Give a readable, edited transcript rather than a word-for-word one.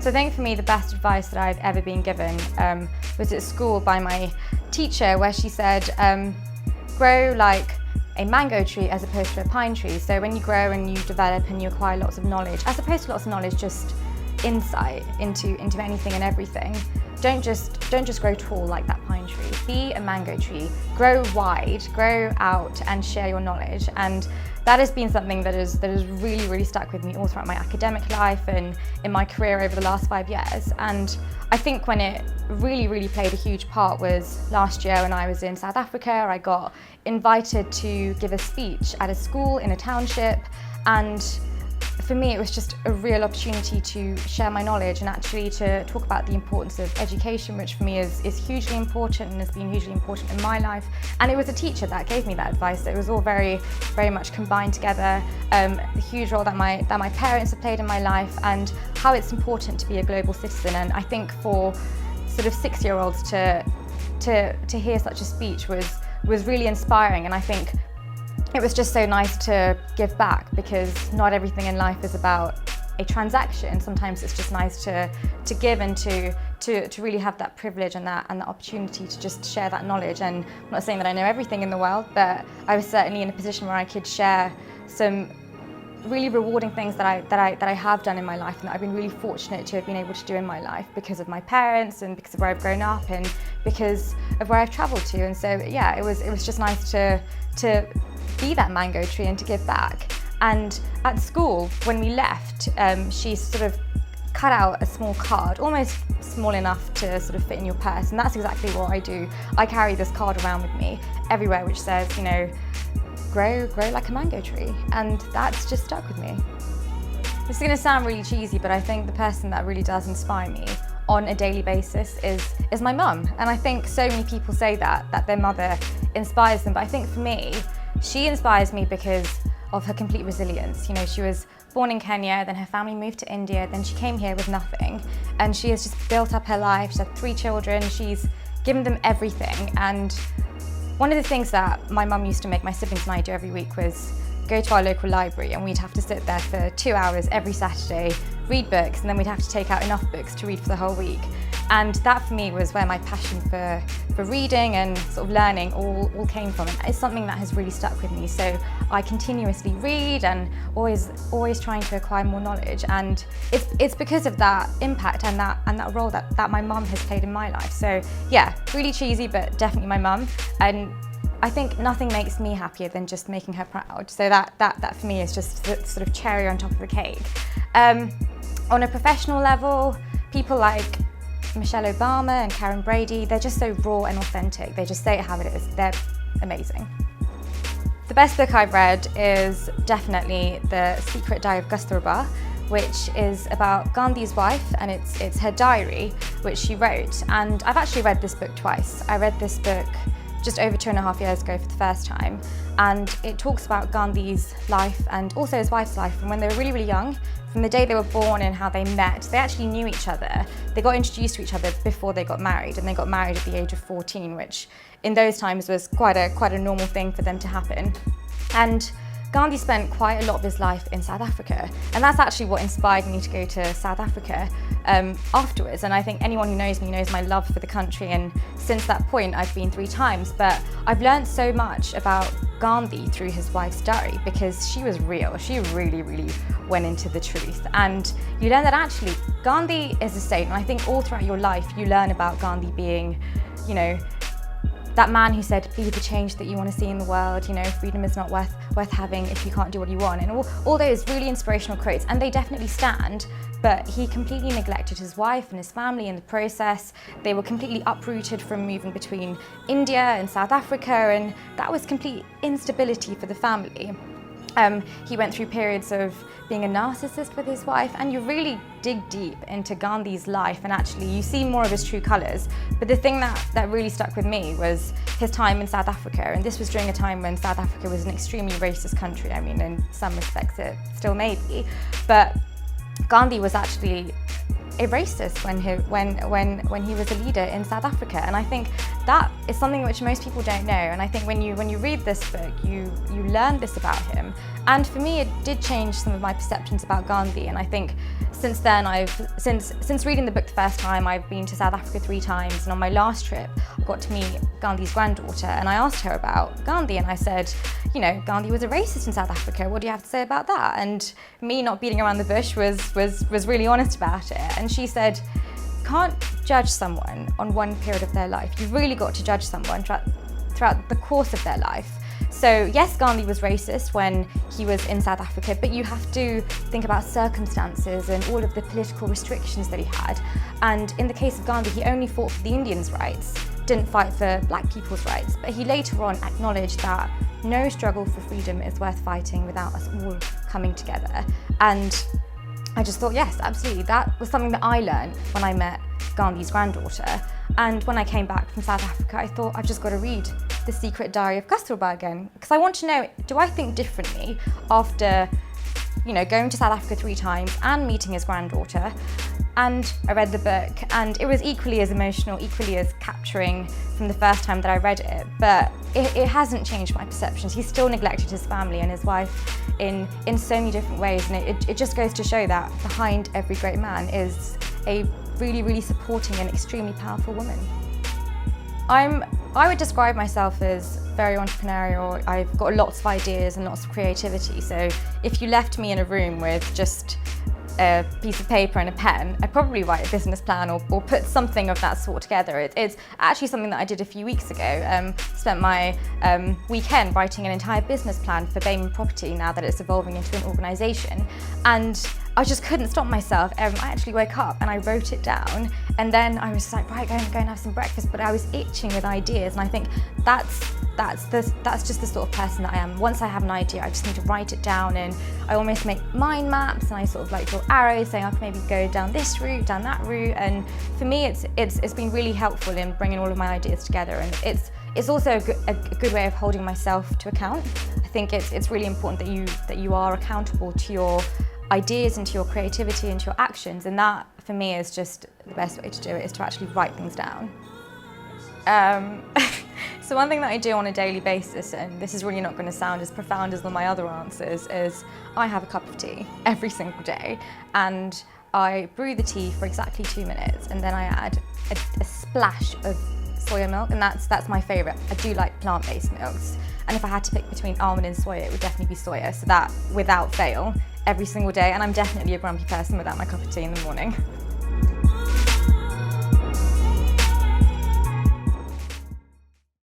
So I think for me the best advice that I've ever been given was at school by my teacher, where she said, grow like a mango tree as opposed to a pine tree. So when you grow and you develop and you acquire lots of knowledge, as opposed to lots of knowledge, just insight into anything and everything. Don't just grow tall like that pine tree. Be a mango tree. Grow wide, grow out, and share your knowledge. And that has been something that has really stuck with me all throughout my academic life and in my career over the last 5 years. And I think when it really played a huge part was last year when I was in South Africa. I got invited to give a speech at a school in a township, and for me it was just a real opportunity to share my knowledge and actually to talk about the importance of education, which for me is hugely important and has been hugely important in my life. And it was a teacher that gave me that advice. So it was all very much combined together. The huge role that my parents have played in my life and how it's important to be a global citizen. And I think for sort of 6-year-olds to hear such a speech was really inspiring. And I think it was just so nice to give back, because not everything in life is about a transaction. Sometimes it's just nice to give and to really have that privilege and that opportunity to just share that knowledge. And I'm not saying that I know everything in the world, but I was certainly in a position where I could share some really rewarding things that I have done in my life, and that I've been really fortunate to have been able to do in my life because of my parents and because of where I've grown up and because of where I've travelled to. And so yeah, it was just nice to be that mango tree and to give back. And at school, when we left, she sort of cut out a small card, almost small enough to sort of fit in your purse, and that's exactly what I do. I carry this card around with me everywhere, which says, you know, grow like a mango tree, and that's just stuck with me. It's going to sound really cheesy, but I think the person that really does inspire me on a daily basis is my mum. And I think so many people say that their mother inspires them, but I think for me, she inspires me because of her complete resilience. You know, she was born in Kenya, then her family moved to India, then she came here with nothing, and she has just built up her life. She's had 3 children, she's given them everything. And one of the things that my mum used to make my siblings and I do every week was go to our local library, and we'd have to sit there for 2 hours every Saturday, read books, and then we'd have to take out enough books to read for the whole week. And that for me was where my passion for reading and sort of learning all came from. And it's something that has really stuck with me. So I continuously read and always trying to acquire more knowledge. And it's because of that impact and that role that my mum has played in my life. So yeah, really cheesy, but definitely my mum. And I think nothing makes me happier than just making her proud. So that for me is just the sort of cherry on top of the cake. On a professional level, people like Michelle Obama and Karen Brady, they're just so raw and authentic. They just say it how it is. They're amazing. The best book I've read is definitely The Secret Diary of Kasturba, which is about Gandhi's wife, and it's her diary, which she wrote. And I've actually read this book twice. I read this book just over 2.5 years ago for the first time, and it talks about Gandhi's life and also his wife's life from when they were really young, from the day they were born and how they met. They actually knew each other. They got introduced to each other before they got married, and they got married at the age of 14, which in those times was quite a normal thing for them to happen. And Gandhi spent quite a lot of his life in South Africa, and that's actually what inspired me to go to South Africa afterwards. And I think anyone who knows me knows my love for the country, and since that point I've been 3 times. But I've learned so much about Gandhi through his wife's diary, because she was real. She really went into the truth, and you learn that actually Gandhi is a saint. And I think all throughout your life you learn about Gandhi being, you know, that man who said, be the change that you want to see in the world, you know, freedom is not worth having if you can't do what you want, and all those really inspirational quotes, and they definitely stand. But he completely neglected his wife and his family in the process. They were completely uprooted from moving between India and South Africa, and that was complete instability for the family. He went through periods of being a narcissist with his wife, and you really dig deep into Gandhi's life, and actually you see more of his true colours. But the thing that really stuck with me was his time in South Africa, and this was during a time when South Africa was an extremely racist country. I mean, in some respects it still may be, but Gandhi was actually a racist when he was a leader in South Africa. And I think that is something which most people don't know. And I think when you read this book, you learn this about him. And for me, it did change some of my perceptions about Gandhi. And I think since then, since reading the book the first time, I've been to South Africa 3 times. And on my last trip, I got to meet Gandhi's granddaughter. And I asked her about Gandhi, and I said, you know, Gandhi was a racist in South Africa. What do you have to say about that? And me not beating around the bush was really honest about it. And she said, can't judge someone on one period of their life. You've really got to judge someone throughout the course of their life. So yes, Gandhi was racist when he was in South Africa, but you have to think about circumstances and all of the political restrictions that he had. And in the case of Gandhi, he only fought for the Indians' rights, didn't fight for black people's rights. But he later on acknowledged that no struggle for freedom is worth fighting without us all coming together. And I just thought, yes, absolutely. That was something that I learned when I met Gandhi's granddaughter. And when I came back from South Africa, I thought, I've just got to read The Secret Diary of Kasturba again, because I want to know, do I think differently after, you know, going to South Africa 3 times and meeting his granddaughter? And I read the book, and it was equally as emotional, equally as capturing from the first time that I read it. But it hasn't changed my perceptions. He still neglected his family and his wife in so many different ways. And it just goes to show that behind every great man is a really, really supporting and extremely powerful woman. I would describe myself as very entrepreneurial. I've got lots of ideas and lots of creativity. So if you left me in a room with just a piece of paper and a pen, I'd probably write a business plan or put something of that sort together. It's actually something that I did a few weeks ago. Spent my weekend writing an entire business plan for BAME property now that it's evolving into an organisation. And I just couldn't stop myself. I actually woke up and I wrote it down, and then I was just like, right, go and have some breakfast. But I was itching with ideas, and I think that's just the sort of person that I am. Once I have an idea, I just need to write it down, and I almost make mind maps, and I sort of like draw arrows saying I can maybe go down this route, down that route. And for me, it's been really helpful in bringing all of my ideas together, and it's also a good way of holding myself to account. I think it's really important that you are accountable to your ideas and to your creativity and to your actions, and that for me is just the best way to do it, is to actually write things down. So one thing that I do on a daily basis, and this is really not going to sound as profound as all my other answers, is I have a cup of tea every single day, and I brew the tea for exactly 2 minutes, and then I add a splash of soya milk, and that's my favourite. I do like plant-based milks, and if I had to pick between almond and soya, it would definitely be soya, so that without fail every single day. And I'm definitely a grumpy person without my cup of tea in the morning.